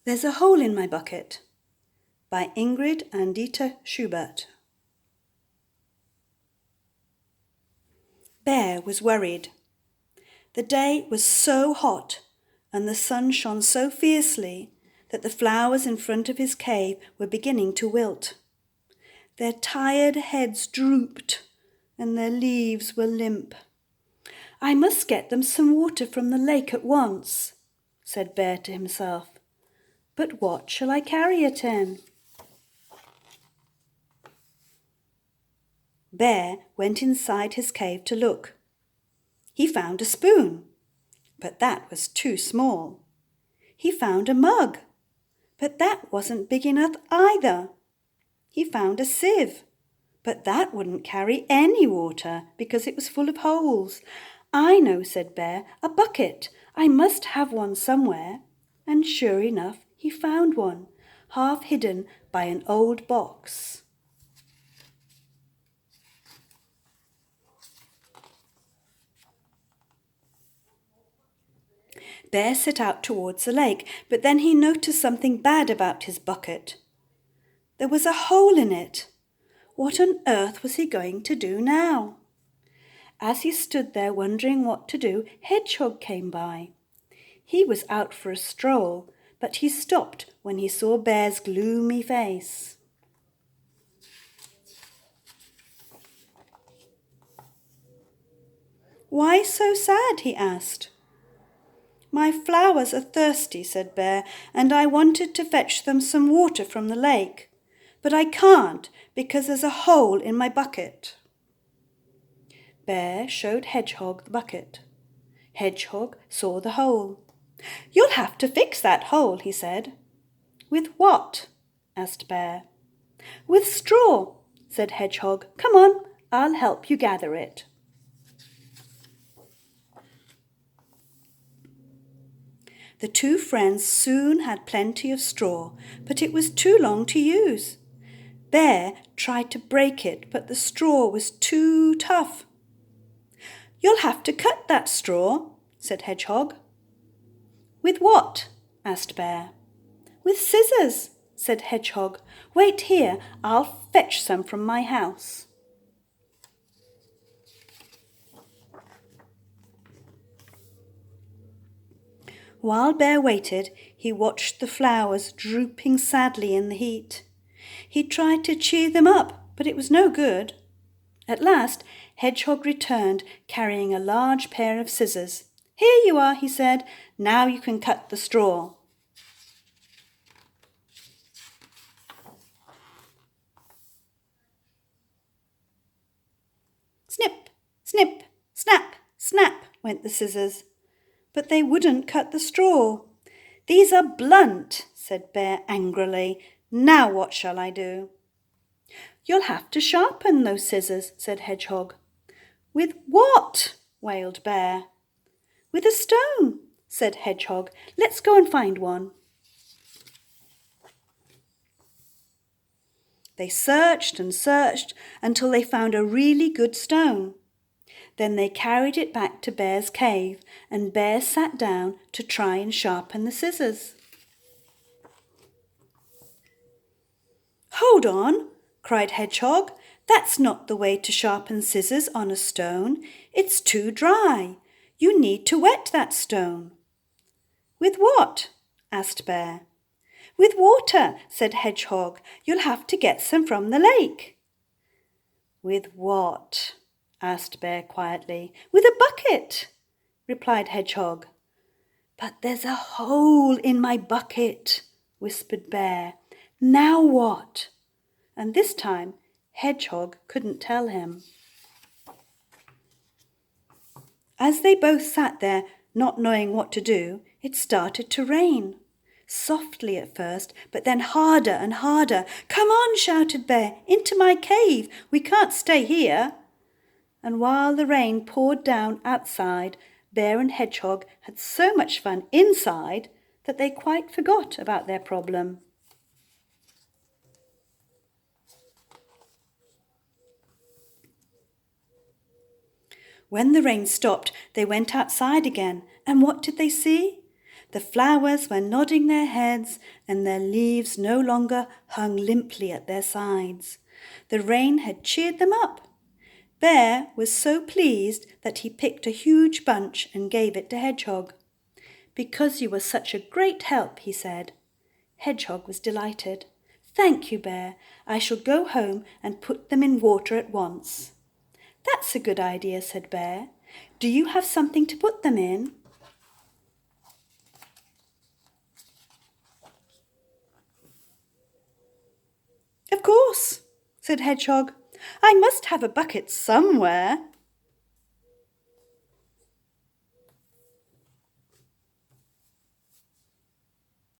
There's a Hole in My Bucket by Ingrid and Schubert. Bear was worried. The day was so hot and the sun shone so fiercely that the flowers in front of his cave were beginning to wilt. Their tired heads drooped and their leaves were limp. "I must get them some water from the lake at once," said Bear to himself. "But what shall I carry it in?" Bear went inside his cave to look. He found a spoon, but that was too small. He found a mug, but that wasn't big enough either. He found a sieve, but that wouldn't carry any water because it was full of holes. "I know," said Bear, "a bucket. I must have one somewhere." And sure enough, he found one, half hidden by an old box. Bear set out towards the lake, but then he noticed something bad about his bucket. There was a hole in it. What on earth was he going to do now? As he stood there wondering what to do, Hedgehog came by. He was out for a stroll, but he stopped when he saw Bear's gloomy face. "Why so sad?" he asked. "My flowers are thirsty," said Bear, "and I wanted to fetch them some water from the lake. But I can't because there's a hole in my bucket." Bear showed Hedgehog the bucket. Hedgehog saw the hole. "You'll have to fix that hole," he said. "With what?" asked Bear. "With straw," said Hedgehog. "Come on, I'll help you gather it." The two friends soon had plenty of straw, but it was too long to use. Bear tried to break it, but the straw was too tough. "You'll have to cut that straw," said Hedgehog. "With what?" asked Bear. "With scissors," said Hedgehog. "Wait here, I'll fetch some from my house." While Bear waited, he watched the flowers drooping sadly in the heat. He tried to cheer them up, but it was no good. At last, Hedgehog returned, carrying a large pair of scissors. "Here you are," he said. "Now you can cut the straw." Snip, snip, snap, snap went the scissors, but they wouldn't cut the straw. "These are blunt," said Bear angrily. "Now what shall I do?" "You'll have to sharpen those scissors," said Hedgehog. "With what?" wailed Bear. "With a stone," said Hedgehog. "Let's go and find one." They searched and searched until they found a really good stone. Then they carried it back to Bear's cave, and Bear sat down to try and sharpen the scissors. "Hold on," cried Hedgehog. "That's not the way to sharpen scissors on a stone. It's too dry. You need to wet that stone." "With what?" asked Bear. "With water," said Hedgehog. "You'll have to get some from the lake." "With what?" asked Bear quietly. "With a bucket," replied Hedgehog. "But there's a hole in my bucket," whispered Bear. "Now what?" And this time Hedgehog couldn't tell him. As they both sat there, not knowing what to do, it started to rain. Softly at first, but then harder and harder. "Come on," shouted Bear, "into my cave. We can't stay here." And while the rain poured down outside, Bear and Hedgehog had so much fun inside that they quite forgot about their problem. When the rain stopped, they went outside again, and what did they see? The flowers were nodding their heads, and their leaves no longer hung limply at their sides. The rain had cheered them up. Bear was so pleased that he picked a huge bunch and gave it to Hedgehog. "Because you were such a great help," he said. Hedgehog was delighted. "Thank you, Bear. I shall go home and put them in water at once." "That's a good idea," said Bear. "Do you have something to put them in?" "Of course," said Hedgehog. "I must have a bucket somewhere."